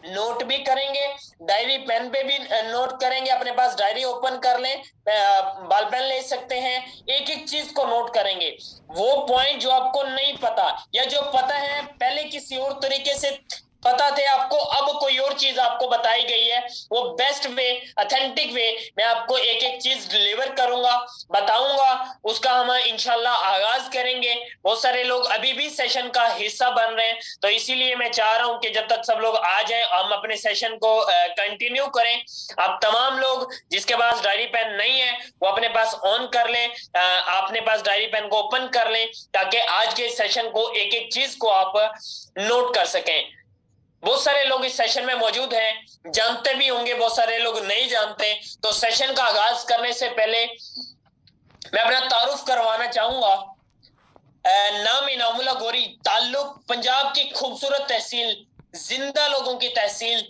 Note भी करेंगे, diary pen पे भी नोट करेंगे, अपने पास डायरी ओपन कर लें, बॉल पेन ले सकते हैं, एक एक चीज को नोट करेंगे। वो पॉइंट जो आपको नहीं पता या जो पता है पहले किसी और तरीके से पता थे आपको, अब कोई और चीज आपको बताई गई है, वो बेस्ट वे, ऑथेंटिक वे मैं आपको एक एक चीज डिलीवर करूंगा, बताऊंगा, उसका हम इंशाल्लाह आगाज करेंगे। बहुत सारे लोग अभी भी सेशन का हिस्सा बन रहे हैं, तो इसीलिए मैं चाह रहा हूं कि जब तक सब लोग आ जाएं हम अपने सेशन को कंटिन्यू करें। आप तमाम लोग जिसके पास डायरी पेन नहीं है वो अपने पास ऑन कर लें, अपने पास डायरी पेन को ओपन कर लें, ताकि आज के सेशन को एक एक चीज को आप नोट कर सकें। बहुत सारे लोग इस सेशन में मौजूद हैं, जानते भी होंगे, बहुत सारे लोग नहीं जानते। तो सेशन का आगाज करने से पहले मैं अपना तारुफ करवाना चाहूंगा। नाम इनामुल्लाह गोरी, ताल्लुक पंजाब की खूबसूरत तहसील जिंदा लोगों की तहसील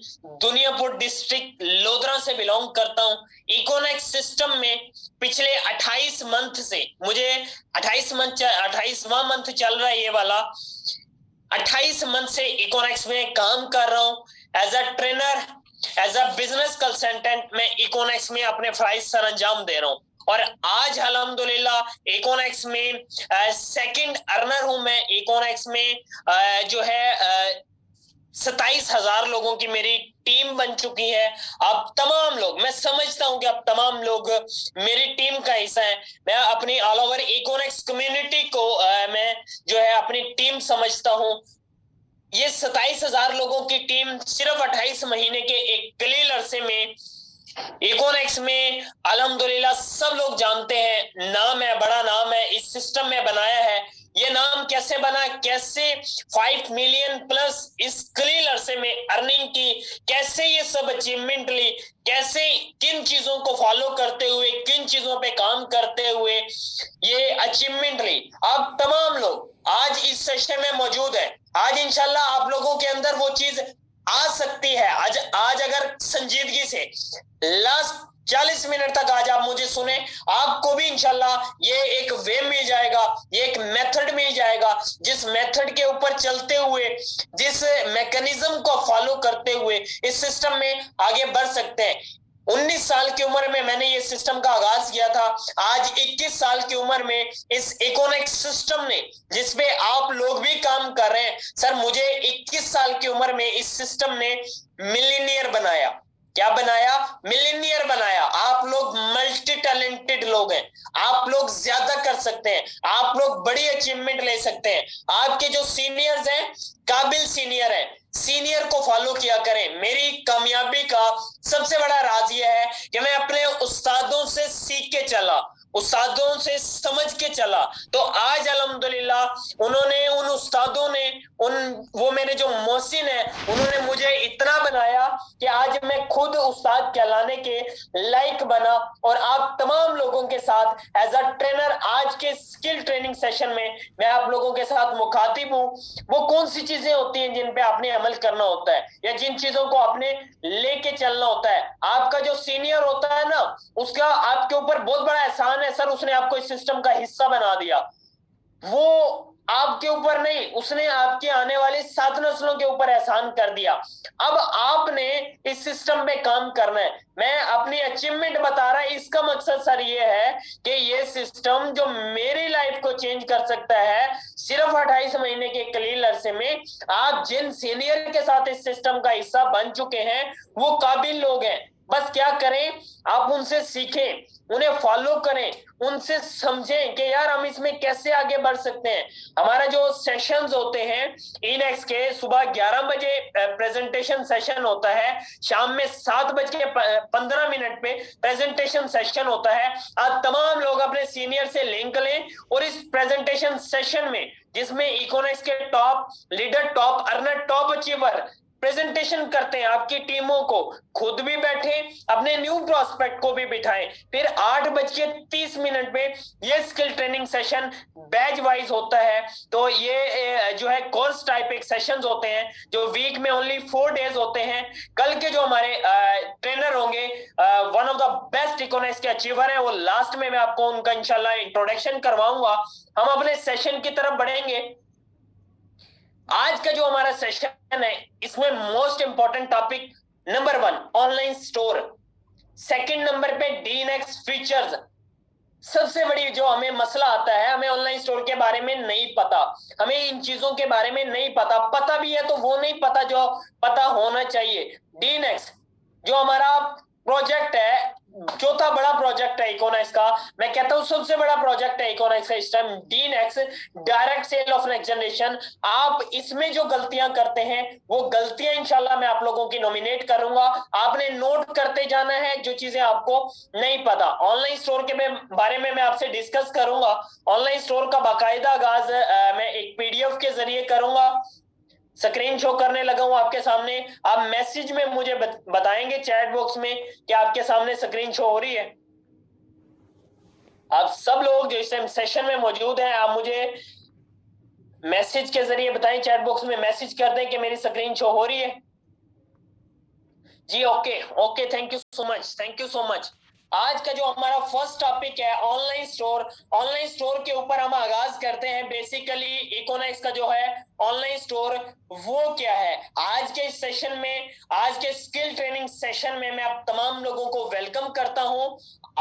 दुनियापुर डिस्ट्रिक्ट लोधरा से बिलोंग करता हूं। इकोनॉमिक सिस्टम में पिछले 28 मंथ से, मुझे 28वां मंथ चल रहा है ये वाला, 28 मंथ से इकोनॉमिक्स में काम कर रहा हूं as a trainer, as a business consultant. मैं इकोनॉमिक्स में अपने फराइज सर अंजाम दे रहा हूं और आज अल्हम्दुलिल्लाह इकोनॉमिक्स में सेकंड अर्नर हूं मैं। इकोनॉमिक्स में जो है 27,000 लोगों की मेरी टीम बन चुकी है। अब तमाम लोग, मैं समझता हूं कि अब तमाम लोग मेरी टीम का हिस्सा है। मैं अपनी ऑल ओवर इकोनॉमिक्स कम्युनिटी को मैं जो है अपनी टीम समझता हूं। ये 27,000 लोगों की टीम सिर्फ 28 महीने के एक कलील अरसे में इकोनॉमिक्स में अल्हम्दुलिल्लाह सब लोग जानते हैं, नाम है, बड़ा नाम है, इस सिस्टम में बनाया है। ये नाम कैसे बना, कैसे 5 मिलियन प्लस इस कलील अरसे में अर्निंग की, कैसे ये सब अचीवमेंट ली, कैसे किन चीजों को फॉलो करते हुए, किन चीजों पे काम करते हुए ये अचीवमेंट ली। आप तमाम लोग आज इस सेशन में मौजूद है। आज इंशाल्लाह आप लोगों के अंदर वो चीज आ सकती है। आज अगर संजीदगी से लास्ट 40 मिनट तक आज आप मुझे सुने, आपको भी इंशाल्लाह ये एक वे मिल जाएगा, ये एक मेथड मिल जाएगा, जिस मेथड के ऊपर चलते हुए, जिस मैकेनिज्म को फॉलो करते हुए इस सिस्टम में आगे बढ़ सकते हैं। 19 साल की उम्र में मैंने ये सिस्टम का आगाज किया था। आज 21 साल की उम्र में इस इकोनॉमिक सिस्टम ने, जिसपे आप लोग भी काम कर रहे हैं, सर मुझे 21 साल की उम्र में इस सिस्टम ने मिलीनियर बनाया। क्या बनाया? मिलीनियर बनाया। आप लोग मल्टी टैलेंटेड लोग हैं, आप लोग ज्यादा कर सकते हैं, आप लोग बड़ी अचीवमेंट ले सकते हैं। आपके जो सीनियर्स हैं, काबिल सीनियर हैं, सीनियर को फॉलो किया करें। मेरी कामयाबी का सबसे बड़ा राज यह है कि मैं अपने उस्तादों से सीख के चला, उस्तादों से समझ के चला। तो आज अल्हम्दुलिल्लाह उन्होंने, उन उस्तादों ने, वो मेरे जो मोहसिन है, उन्होंने मुझे इतना बनाया कि आज मैं खुद उस्ताद कहलाने के लायक बना। और आप तमाम लोगों के साथ एज अ ट्रेनर आज के स्किल ट्रेनिंग सेशन में मैं आप लोगों के साथ मुखातिब हूं। वो कौन सी चीजें होती हैं जिन पे आपने अमल करना होता है या जिन चीजों को आपने लेके चलना होता है। आपका जो सीनियर होता है ना, उसका आपके ऊपर बहुत बड़ा एहसान है, सर उसने आपको इस सिस्टम का हिस्सा बना दिया। वो आपके ऊपर नहीं, उसने आपके आने वाली 7 नस्लों के ऊपर एहसान कर दिया। अब आपने इस सिस्टम में काम करना है। मैं अपनी अचीवमेंट बता रहा है, इसका मकसद सर ये है कि ये सिस्टम जो मेरी लाइफ को चेंज कर सकता है, सिर्फ 28 महीने के कलील अरसे में आप जिन सीनियर के साथ इस सिस्टम का हिस्सा बन चुके हैं वो काबिल लोग हैं। बस क्या करें, आप उनसे सीखें, उन्हें फॉलो करें, उनसे समझें कि यार हम इसमें कैसे आगे बढ़ सकते हैं। हमारा जो सेशंस होते हैं इनएक्स के, सुबह 11 बजे प्रेजेंटेशन सेशन होता है, शाम में 7:15 पे प्रेजेंटेशन सेशन होता है। आज तमाम लोग अपने सीनियर से लिंक लें और इस प्रेजेंटेशन सेशन में, जिसमें इकोनॉमिक्स के top leader, top earner, top achiever presentation करते हैं, आपकी टीमों को, खुद भी बैठे, अपने न्यू प्रोस्पेक्ट को भी बिठाएं। फिर 8:30 पे ये skill training session batch wise होता है। तो ये जो है कोर्स टाइप एक सेशंस होते हैं जो वीक में ओनली 4 डेज होते हैं। कल के जो हमारे ट्रेनर होंगे, one of the best economics के अचीवर है, वो लास्ट में मैं आपको उनका इंशाल्लाह इंट्रोडक्शन करवाऊंगा। हम अपने सेशन की तरफ बढ़ेंगे। आज का जो हमारा सेशन है इसमें most important topic number 1 online store, second number पे डीएनएक्स फीचर्स। सबसे बड़ी जो हमें मसला आता है, हमें ऑनलाइन स्टोर के बारे में नहीं पता, हमें इन चीजों के बारे में नहीं पता, पता भी है तो वो नहीं पता जो पता होना चाहिए। डीएनएक्स जो हमारा प्रोजेक्ट है, चौथा बड़ा प्रोजेक्ट है इकोनॉमिक्स का, मैं कहता हूं सबसे बड़ा प्रोजेक्ट है इकोनॉमिक्स का इस time, DNX direct sale of next generation. आप इसमें जो गलतियां करते हैं वो गलतियां इंशाल्लाह मैं आप लोगों की नॉमिनेट करूंगा, आपने नोट करते जाना है जो चीजें आपको नहीं पता। ऑनलाइन स्टोर के बारे में मैं आपसे डिस्कस करूंगा, ऑनलाइन स्टोर का बाकायदा आगाज मैं एक पीडीएफ के जरिए करूंगा, स्क्रीन शो करने लगा हूं आपके सामने। आप मैसेज में मुझे बताएंगे चैट बॉक्स में कि आपके सामने स्क्रीन शो हो रही है। आप सब लोग जो इस टाइम सेशन में मौजूद हैं, आप मुझे मैसेज के जरिए बताएं, चैट बॉक्स में मैसेज कर दें कि मेरी स्क्रीन शो हो रही है। जी okay okay, thank you so much, thank you so much. आज का जो हमारा फर्स्ट टॉपिक है ऑनलाइन स्टोर, ऑनलाइन स्टोर के ऊपर हम आगाज करते हैं। बेसिकली इकोनॉमिक्स का जो है ऑनलाइन स्टोर वो क्या है। आज के सेशन में, आज के स्किल ट्रेनिंग सेशन में मैं आप तमाम लोगों को वेलकम करता हूं।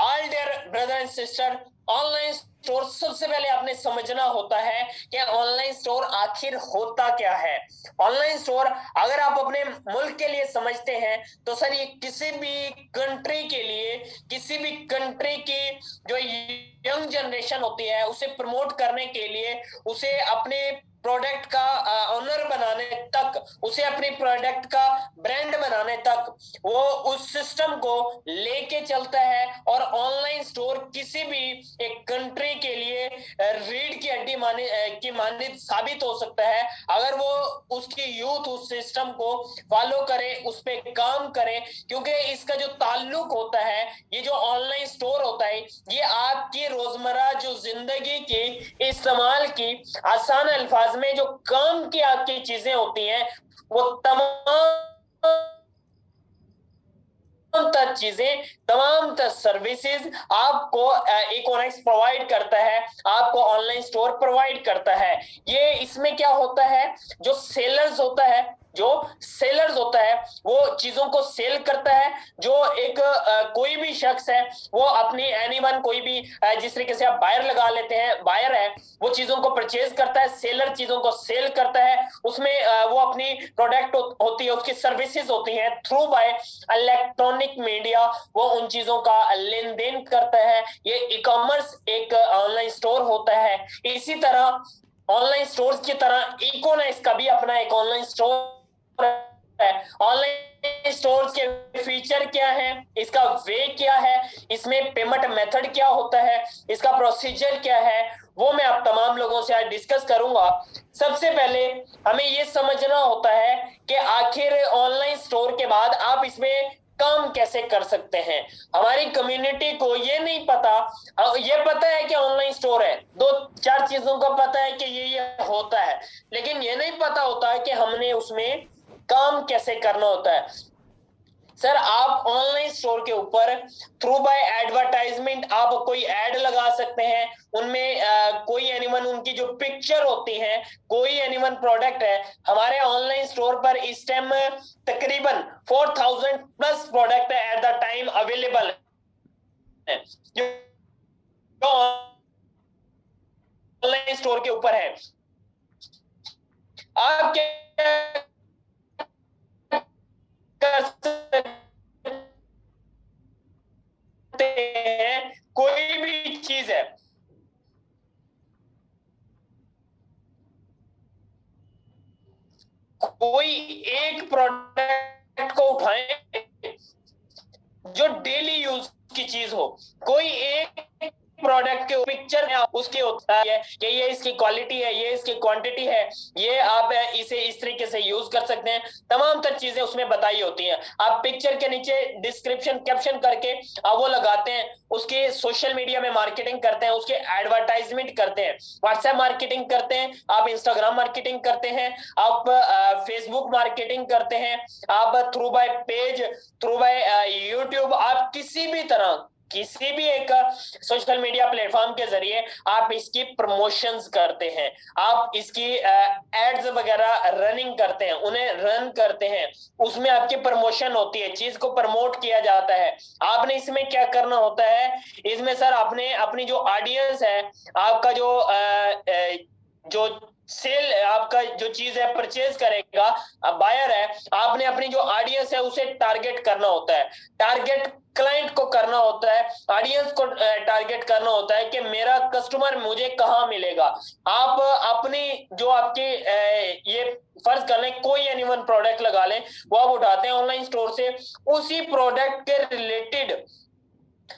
All dear brother and sister, online store सबसे पहले आपने समझना होता है कि ऑनलाइन स्टोर आखिर होता क्या है। ऑनलाइन स्टोर अगर आप अपने मुल्क के लिए समझते हैं तो सर ये किसी भी कंट्री के लिए, किसी भी कंट्री की जो यंग जनरेशन होती है उसे प्रमोट करने के लिए, उसे अपने प्रोडक्ट का ऑनर बनाने तक, उसे अपने प्रोडक्ट का ब्रांड बनाने तक वो उस सिस्टम को लेके चलता है। और ऑनलाइन स्टोर किसी भी एक कंट्री के लिए रीढ़ की हड्डी की मानित साबित हो सकता है अगर वो उसकी यूथ उस सिस्टम को फॉलो करे, उस पर काम करे। क्योंकि इसका जो ताल्लुक होता है, ये जो ऑनलाइन स्टोर होता है, ये आपकी रोजमर्रा जो जिंदगी की इस्तेमाल की आसान अल्फाज में जो काम की आपकी चीजें होती हैं वो तमाम तर चीजें, तमाम तर सर्विसेज आपको इकोनॉमिक्स प्रोवाइड करता है, आपको ऑनलाइन स्टोर प्रोवाइड करता है। ये इसमें क्या होता है, जो सेलर्स होता है, जो सेलर्स होता है वो चीजों को सेल करता है। जो एक कोई भी शख्स है वो अपनी एनीवन, कोई भी जिस तरीके से आप बायर लगा लेते हैं, बायर है वो चीजों को परचेज करता है, सेलर चीजों को सेल करता है। उसमें वो अपनी प्रोडक्ट होती है, उसकी सर्विसेज होती हैं, थ्रू बाय इलेक्ट्रॉनिक मीडिया वो उन चीजों का लेन देन करता है। ये ई कॉमर्स एक ऑनलाइन स्टोर होता है। इसी तरह ऑनलाइन स्टोर्स की तरह इकोनॉमिक्स का भी अपना एक ऑनलाइन स्टोर है। ऑनलाइन स्टोर्स के फीचर क्या है, इसका वे क्या है, इसमें पेमेंट मेथड क्या होता है, इसका प्रोसीजर क्या है, वो मैं आप तमाम लोगों से आज डिस्कस करूंगा। सबसे पहले हमें ये समझना होता है कि आखिर ऑनलाइन स्टोर के बाद आप इसमें काम कैसे कर सकते हैं। हमारी कम्युनिटी को ये नहीं पता, ये पता है कि ऑनलाइन स्टोर है, दो चार चीजों का पता है कि ये होता है, लेकिन ये नहीं पता होता है कि हमने उसमें काम कैसे करना होता है। सर आप ऑनलाइन स्टोर के ऊपर थ्रू बाय एडवर्टाइजमेंट आप कोई ऐड लगा सकते हैं, उनमें कोई एनिमल उनकी जो पिक्चर होती है, कोई एनिमल प्रोडक्ट है हमारे ऑनलाइन स्टोर पर इस टाइम तकरीबन 4000 plus product at the time available है जो ऑनलाइन स्टोर के ऊपर है। आप क्या कर सकते हैं, कोई भी चीज है, कोई एक प्रोडक्ट को उठाएं जो डेली यूज की चीज हो, कोई एक प्रोडक्ट के पिक्चर में उसके होता है कि ये इसकी क्वालिटी है, ये इसकी क्वांटिटी है, ये आप इसे इस तरीके से यूज कर सकते हैं, तमाम तर चीजें उसमें बताई होती हैं। आप पिक्चर के नीचे डिस्क्रिप्शन कैप्शन करके आप वो लगाते हैं, उसके सोशल मीडिया में मार्केटिंग करते हैं, उसके एडवर्टाइजमेंट करते हैं, व्हाट्सएप मार्केटिंग करते हैं, आप इंस्टाग्राम मार्केटिंग करते हैं, आप फेसबुक मार्केटिंग करते हैं, आप through by page, through by YouTube, आप किसी भी तरह किसी भी एक सोशल मीडिया प्लेटफॉर्म के जरिए आप इसकी प्रमोशंस करते हैं, आप इसकी एड्स वगैरह रनिंग करते हैं, उन्हें रन करते हैं, उसमें आपकी प्रमोशन होती है, चीज को प्रमोट किया जाता है। आपने इसमें क्या करना होता है, इसमें सर आपने अपनी जो ऑडियंस है, आपका जो सेल, आपका जो चीज है परचेज करेगा बायर है, आपने अपनी जो ऑडियंस है उसे टारगेट करना होता है, टारगेट क्लाइंट को करना होता है, ऑडियंस को टारगेट करना होता है कि मेरा कस्टमर मुझे कहाँ मिलेगा। आप अपनी जो आपकी ये फर्ज कर लें कोई एनीवन प्रोडक्ट लगा लें, वो आप उठाते हैं ऑनलाइन स्टोर से, उसी प्रोडक्ट के रिलेटेड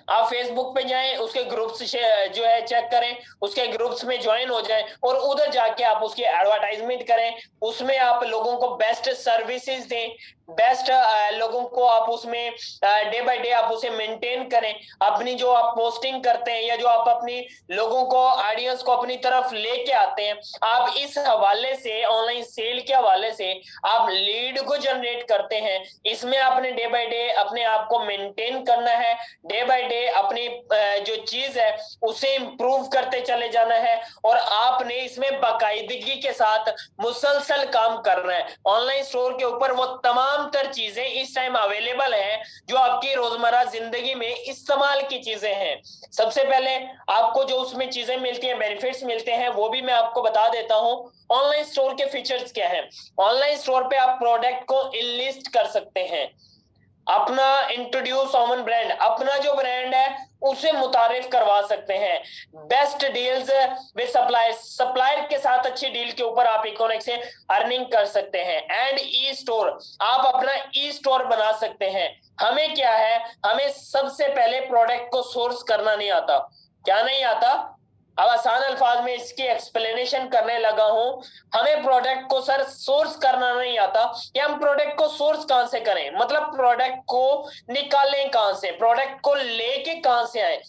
आप फेसबुक पे जाएं, उसके ग्रुप्स जो है चेक करें, उसके ग्रुप्स में ज्वाइन हो जाएं और उधर जाके आप उसकी एडवर्टाइजमेंट करें, उसमें आप लोगों को बेस्ट सर्विसेज दें, बेस्ट लोगों को आप उसमें डे बाय डे आप उसे मेंटेन करें। अपनी जो आप पोस्टिंग करते हैं या जो आप अपनी लोगों को ऑडियंस को अपनी तरफ लेके आते हैं, आप इस हवाले से ऑनलाइन सेल के हवाले से आप लीड को जनरेट करते हैं। इसमें आपने डे बाय डे अपने आप को मेंटेन करना है, डे बाय डे अपनी जो चीज है उसे इंप्रूव करते चले जाना है, और आपने इसमें बाकायदगी के साथ मुसलसल काम करना है। ऑनलाइन स्टोर के ऊपर वो तमाम तर चीजें इस टाइम अवेलेबल हैं जो आपकी रोजमर्रा जिंदगी में इस्तेमाल की चीजें हैं। सबसे पहले आपको जो उसमें चीजें मिलती हैं, बेनिफिट्स मिलते हैं, वो भी मैं आपको बता देता हूं। ऑनलाइन स्टोर के फीचर्स क्या हैं? ऑनलाइन स्टोर पे आप प्रोडक्ट को इनलिस्ट कर सकते हैं, अपना इंट्रोड्यूस कॉमन ब्रांड, अपना जो ब्रांड है उसे मुतारिफ करवा सकते हैं, best deals with supplier, supplier के साथ अच्छी डील के ऊपर आप इकोनॉमिक से अर्निंग कर सकते हैं, एंड ई स्टोर, आप अपना ई स्टोर बना सकते हैं। हमें क्या है, हमें सबसे पहले प्रोडक्ट को सोर्स करना नहीं आता। क्या नहीं आता? अब आसान अल्फाज में इसकी एक्सप्लेनेशन करने लगा हूं। हमें प्रोडक्ट को सर सोर्स करना नहीं आता कि हम प्रोडक्ट को सोर्स कहां से करें, मतलब प्रोडक्ट को निकालें कहां से, प्रोडक्ट को लेके कहां से आए।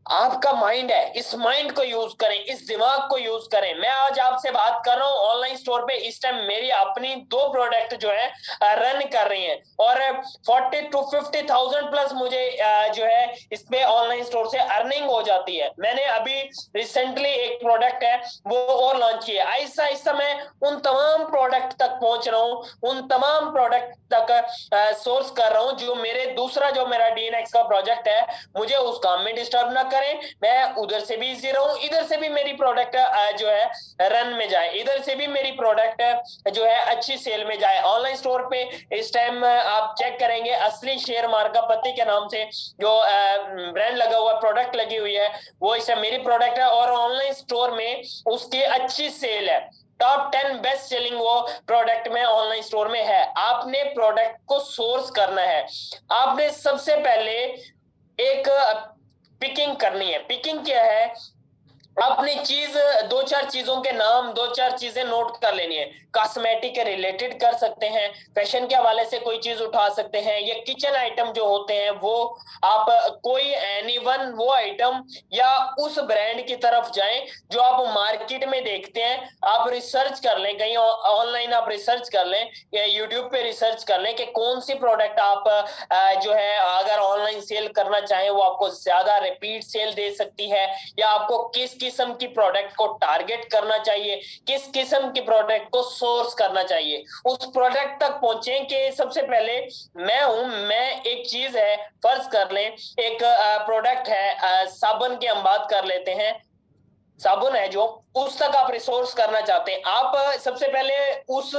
आपका माइंड है, इस माइंड को यूज करें, इस दिमाग को यूज करें। मैं आज आपसे बात कर रहा हूं ऑनलाइन स्टोर पे, इस टाइम मेरी अपनी 2 प्रोडक्ट जो है रन कर रही हैं, और 40 to 50,000 प्लस मुझे जो है इस पे ऑनलाइन स्टोर से अर्निंग हो जाती है। मैंने अभी रिसेंटली एक प्रोडक्ट है वो और लॉन्च किया। ऐसा ऐसा मैं उन तमाम प्रोडक्ट तक पहुंच रहा हूं, उन तमाम प्रोडक्ट तक सोर्स कर रहा हूं जो मेरे दूसरा जो मेरा डीएनएक्स का प्रोजेक्ट है, मुझे उस काम में डिस्टर्ब ना करें, मैं उधर से भी इजी रहूं, इधर से भी मेरी प्रोडक्ट जो है रन में जाए, इधर से भी मेरी प्रोडक्ट जो है अच्छी सेल में जाए। ऑनलाइन स्टोर पे इस टाइम आप चेक करेंगे असली शेयर मार्का पत्ती के नाम से जो ब्रांड लगा हुआ प्रोडक्ट लगी हुई है, वो इस टाइम मेरी प्रोडक्ट है, और ऑनलाइन स्टोर में उसकी अच्छी सेल है। टॉप 10 बेस्ट सेलिंग वो प्रोडक्ट में ऑनलाइन स्टोर में है। आपने प्रोडक्ट को सोर्स करना है, आपने सबसे पहले एक पिकिंग करनी है। पिकिंग क्या है? अपनी चीज, 2-4 चीजों के नाम, 2-4 चीजें नोट कर लेनी है। कॉस्मेटिक के रिलेटेड कर सकते हैं, फैशन के हवाले से कोई चीज उठा सकते हैं, या किचन आइटम जो होते हैं वो आप कोई एनीवन वो आइटम या उस ब्रांड की तरफ जाएं जो आप मार्केट में देखते हैं। आप रिसर्च कर लें, कहीं ऑनलाइन आप रिसर्च कर लें या यूट्यूब पे रिसर्च कर लें कि कौन सी प्रोडक्ट आप जो है अगर ऑनलाइन सेल करना चाहें वो आपको ज्यादा रिपीट सेल दे सकती है, या आपको किस किस्म की प्रोडक्ट को टारगेट करना चाहिए, किस किस्म की प्रोडक्ट को सोर्स करना चाहिए। उस प्रोडक्ट तक पहुंचे कि सबसे पहले मैं एक चीज है, फर्ज कर लें एक प्रोडक्ट है साबुन की हम बात कर लेते हैं, साबुन है जो, उस तक आप रिसोर्स करना चाहते हैं। आप सबसे पहले उस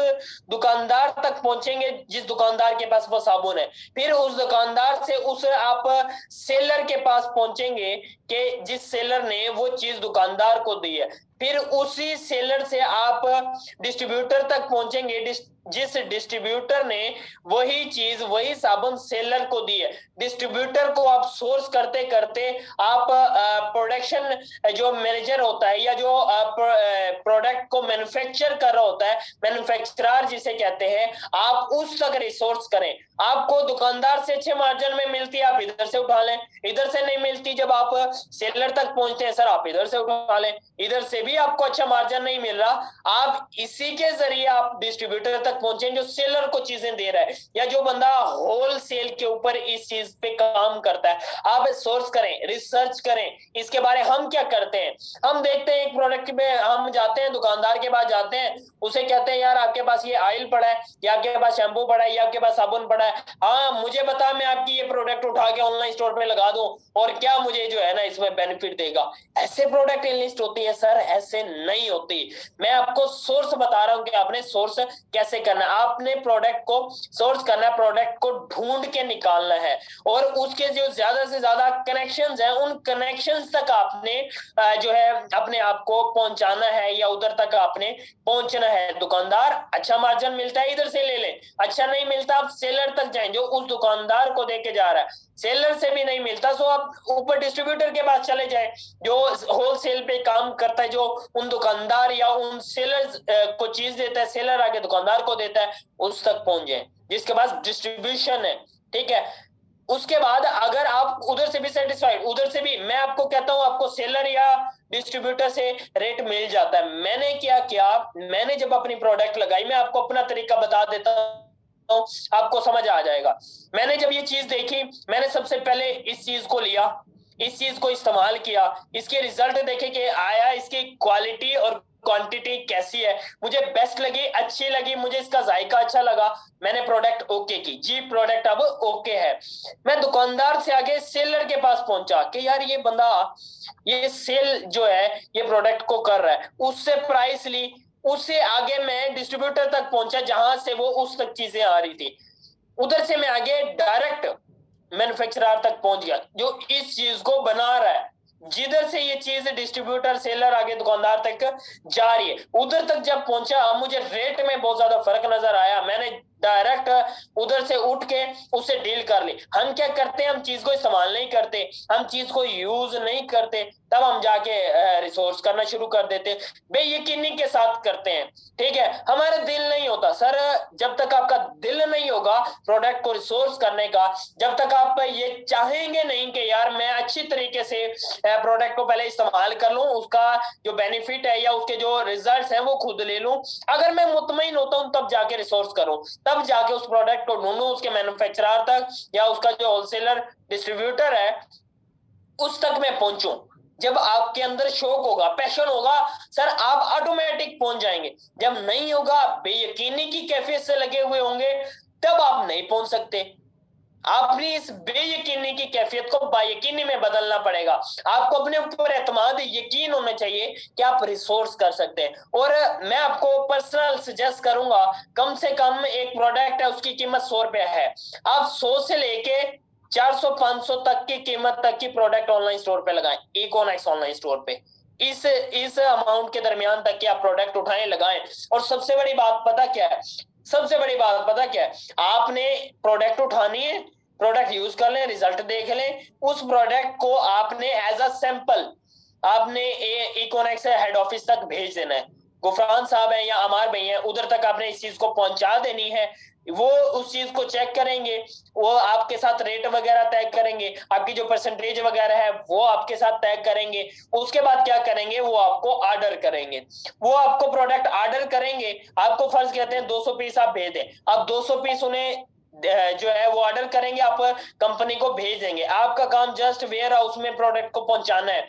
दुकानदार तक पहुंचेंगे जिस दुकानदार के पास वो साबुन है, फिर उस दुकानदार से उस आप सेलर के पास पहुंचेंगे कि जिस सेलर ने वो चीज दुकानदार को दी है, फिर उसी सेलर से आप डिस्ट्रीब्यूटर तक पहुंचेंगे जिस डिस्ट्रीब्यूटर ने वही चीज वही साबुन सेलर को दी है। डिस्ट्रीब्यूटर को आप सोर्स करते करते आप प्रोडक्शन जो मैनेजर होता है या जो प्रोडक्ट को मैन्युफैक्चर कर रहा होता है, मैन्युफैक्चरर जिसे कहते हैं, आप उस तक रिसोर्स करें। आपको दुकानदार से अच्छे मार्जिन में मिलती है, आप इधर से उठा लें, इधर से नहीं मिलती जब आप सेलर तक पहुंचते हैं सर आप इधर से उठा लें, इधर से भी आपको अच्छा मार्जिन नहीं मिल रहा, आप इसी के जरिए आप डिस्ट्रीब्यूटर तक तक पहुंचे जो सेलर को चीजें दे रहा है, या जो बंदा होल सेल के ऊपर इस चीज पे काम करता है। आप सोर्स करें, रिसर्च करें इसके बारे। हम क्या करते हैं, हम देखते हैं एक प्रोडक्ट में, हम जाते हैं दुकानदार के पास जाते हैं, उसे कहते हैं यार आपके पास ये ऑयल पड़ा है, या आपके पास शैम्पू पड़ा है, या आपके पास साबुन पड़ा है, हाँ मुझे बता, मैं आपकी ये प्रोडक्ट उठा के ऑनलाइन स्टोर पे लगा दूं और क्या मुझे जो है ना इसमें बेनिफिट देगा। ऐसे प्रोडक्ट लिस्ट होती है सर, ऐसे नहीं होती। मैं आपको सोर्स बता रहा हूं कि आपने सोर्स कैसे करना है। आपने प्रोडक्ट को सोर्स करना है, प्रोडक्ट को ढूंढ के निकालना है, और उसके जो ज्यादा से ज्यादा कनेक्शंस हैं उन कनेक्शंस तक आपने जो है अपने आप को पहुंचाना है, या उधर तक आपने पहुंचना है। दुकानदार अच्छा मार्जिन मिलता है इधर से ले लें, अच्छा नहीं मिलता आप सेलर तक जाएं जो उस दुकानदार को देके जा रहा है। सेलर से भी नहीं मिलता तो आप ऊपर डिस्ट्रीब्यूटर के पास चले जाए जो होलसेल पे काम करता है, जो उन दुकानदार या उन सेलर को चीज देता है, सेलर आगे दुकानदार को देता है, उस तक पहुंच जाए जिसके पास डिस्ट्रीब्यूशन है। ठीक है, उसके बाद अगर आप उधर से भी सेटिस्फाइड, उधर से भी मैं आपको कहता हूं आपको सेलर या डिस्ट्रीब्यूटर से रेट मिल जाता है। मैंने क्या किया, मैंने जब अपनी प्रोडक्ट लगाई, मैं आपको अपना तरीका बता देता हूं, आपको समझ आ जाएगा। मैंने जब ये चीज देखी, मैंने सबसे पहले इस चीज को लिया, इस चीज को इस्तेमाल किया, इसके रिजल्ट देखे कि आया, इसकी क्वालिटी और क्वांटिटी कैसी है, मुझे बेस्ट लगी, अच्छी लगी, मुझे इसका जायका अच्छा लगा, मैंने प्रोडक्ट ओके की जी, प्रोडक्ट अब ओके है। मैं दुकानदार से आगे सेलर के पास पहुंचा कि यार ये बंदा ये सेल जो है ये प्रोडक्ट को कर रहा है, उससे प्राइस ली, उससे आगे मैं डिस्ट्रीब्यूटर तक पहुंचा जहां से वो उस तक चीजें आ रही थी, उधर से मैं आगे डायरेक्ट मैन्युफैक्चरर तक पहुंच गया जो इस चीज को बना रहा है। जिधर से ये चीज डिस्ट्रीब्यूटर सेलर आगे दुकानदार तक जा रही है, उधर तक जब पहुंचा मुझे रेट में बहुत ज्यादा फर्क नजर आया, मैंने डायरेक्ट उधर से उठ के उससे डील कर ली। हम क्या करते हैं, हम चीज को इस्तेमाल नहीं करते, हम चीज को यूज नहीं करते, तब हम जाके रिसोर्स करना शुरू कर देते, बेयकीनी के साथ करते हैं। ठीक है, हमारा दिल नहीं होता सर, जब तक आपका दिल नहीं होगा प्रोडक्ट को रिसोर्स करने का, जब तक आप ये चाहेंगे नहीं कि यार मैं अच्छी तरीके से प्रोडक्ट को पहले इस्तेमाल कर लूं, उसका जो बेनिफिट है या उसके जो रिजल्ट्स हैं वो खुद ले लूं, अगर मैं मुतमईन होता हूं तब जाके रिसोर्स करूं, तब जाके उस प्रोडक्ट को ढूंढूं, उसके मैन्युफैक्चरर तक या उसका जो होलसेलर डिस्ट्रीब्यूटर है उस तक मैं पहुंचूं। जब आपके अंदर शौक होगा, पैशन होगा सर, आप ऑटोमेटिक पहुंच जाएंगे। जब नहीं होगा, बेयकीनी की कैफियत से लगे हुए होंगे, तब आप नहीं पहुंच सकते। आपने इस बेयकीनी की कैफियत को बायकीनी में बदलना पड़ेगा। आपको अपने ऊपर एतमाद, यकीन होना चाहिए कि आप रिसोर्स कर सकते हैं। और मैं आपको पर्सनल सजेस्ट करूंगा, कम से कम एक प्रोडक्ट है उसकी कीमत 100 रुपया है, आप 100 से लेके 400-500 तक की कीमत तक की प्रोडक्ट ऑनलाइन स्टोर पे लगाएं, इकोनॉक्स ऑनलाइन स्टोर पे इस अमाउंट के दरमियान तक की आप प्रोडक्ट उठाएं, लगाएं। और सबसे बड़ी बात पता क्या है, सबसे बड़ी बात पता क्या है, आपने प्रोडक्ट उठानी है, प्रोडक्ट यूज कर लें, रिजल्ट देख लें, उस प्रोडक्ट को आपने एज अ सैंपल आपने इकोनॉक्स हेड ऑफिस तक भेज देना है। गुफरान साहब है या अमार भाई है, उधर तक आपने इस चीज को पहुंचा देनी है। वो उस चीज को चेक करेंगे, वो आपके साथ रेट वगैरह तय करेंगे, आपकी जो परसेंटेज वगैरह है वो आपके साथ तय करेंगे। उसके बाद क्या करेंगे, वो आपको ऑर्डर करेंगे, वो आपको प्रोडक्ट ऑर्डर करेंगे, आपको फर्ज कहते हैं 200 पीस आप भेज दें, अब 200 पीस उन्हें जो है वो ऑर्डर करेंगे, आप कंपनी को भेज देंगे। आपका काम जस्ट वेयर हाउस में प्रोडक्ट को पहुंचाना है,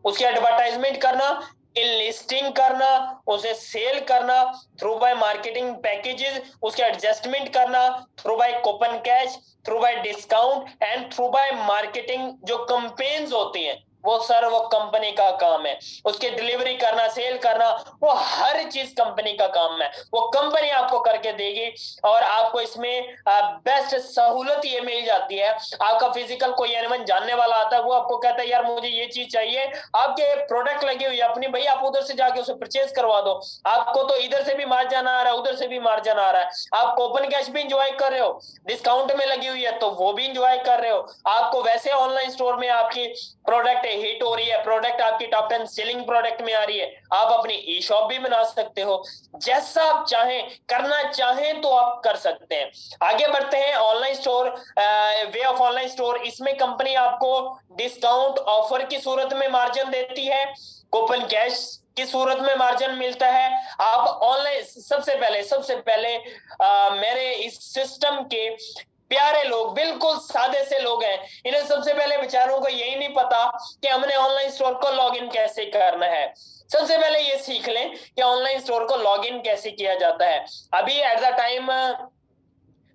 उसकी एडवर्टाइजमेंट करना, लिस्टिंग करना, उसे सेल करना थ्रू बाय मार्केटिंग पैकेजेस, उसके एडजस्टमेंट करना through by coupon cash, through by discount and through by marketing जो कैंपेन्स होती हैं वो सर वो कंपनी का काम है। उसके डिलीवरी करना, सेल करना, वो हर चीज कंपनी का काम है, वो कंपनी आपको करके देगी। और आपको इसमें बेस्ट सहूलत ये मिल जाती है, आपका फिजिकल कोई एनिमल जानने वाला आता है, वो आपको कहता है यार मुझे ये चीज चाहिए, आपके प्रोडक्ट लगी हुई है अपनी, भाई आप उधर से जाके उसे परचेज करवा दो। आपको तो इधर से भी मार्जिन आ रहा है, उधर से भी मार्जिन आ रहा है, आप कूपन कैश भी इंजॉय कर रहे हो, डिस्काउंट में लगी हुई है तो वो भी इंजॉय कर रहे हो। आपको वैसे ऑनलाइन स्टोर में आपकी प्रोडक्ट हिट हो रही है, प्रोडक्ट आपकी टॉप 10 सेलिंग प्रोडक्ट में आ रही है, आप अपनी ई शॉप भी बना सकते हो। जैसा आप चाहें, करना चाहें तो आप कर सकते हैं। आगे बढ़ते हैं, online store, way of online store, इसमें कंपनी आपको डिस्काउंट ऑफर की सूरत में मार्जिन देती है, कूपन कैश की सूरत में मार्जिन मिलता है। आप ऑनलाइन सबसे पहले मेरे इस सिस्टम के प्यारे लोग, बिल्कुल सादे से लोग हैं, इन्हें सबसे पहले बेचारों को यही नहीं पता कि हमने ऑनलाइन स्टोर को लॉगिन कैसे करना है। सबसे पहले ये सीख लें कि ऑनलाइन स्टोर को लॉगिन कैसे किया जाता है। अभी at the time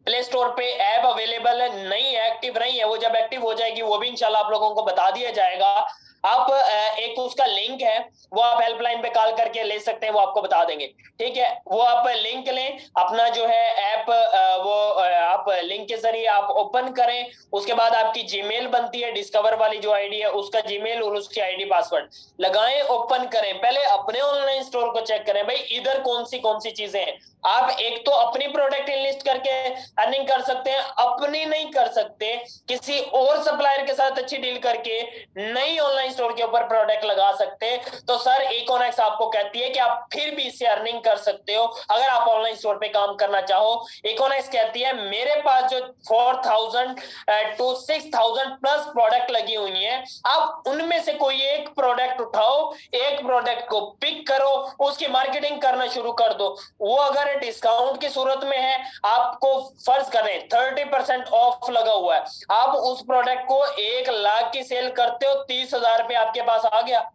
play store पे ऐप अवेलेबल नहीं है, एक्टिव नहीं है, वो जब एक्टिव हो जाएगी वो भी इंशाल्लाह आप लोगों को बता दिया जाएगा। आप एक उसका लिंक है, वो आप हेल्पलाइन पे कॉल करके ले सकते हैं, वो आपको बता देंगे। ठीक है, वो आप लिंक लें, अपना जो है ऐप आप लिंक के जरिए आप ओपन करें। उसके बाद आपकी जीमेल बनती है, डिस्कवर वाली जो आईडी है उसका जीमेल और उसकी आईडी पासवर्ड लगाएं, ओपन करें। पहले अपने ऑनलाइन स्टोर को चेक करें, भाई इधर कौन सी चीजें हैं। आप एक तो अपनी प्रोडक्ट लिस्ट करके अर्निंग कर सकते हैं, अपनी नहीं कर सकते, किसी और सप्लायर के साथ अच्छी डील करके नई ऑनलाइन स्टोर के ऊपर प्रोडक्ट लगा सकते। तो सर इकोनॉमिक्स आपको कहती है कि आप फिर भी इससे अर्निंग कर सकते हो अगर आप ऑनलाइन स्टोर पे काम करना चाहो। इकोनॉमिक्स कहती है मेरे पास जो 4000 टू 6000 प्लस प्रोडक्ट लगी हुई है, आप उनमें से कोई एक प्रोडक्ट उठाओ, एक प्रोडक्ट को पिक करो, उसकी मार्केटिंग करना शुरू कर दो। वो अगर डिस्काउंट की सूरत में है, आपको फर्ज करें 30% ऑफ लगा हुआ है, आप उस प्रोडक्ट को 1 लाख की सेल करते हो, 30,000 रुपये आपके पास आ गया।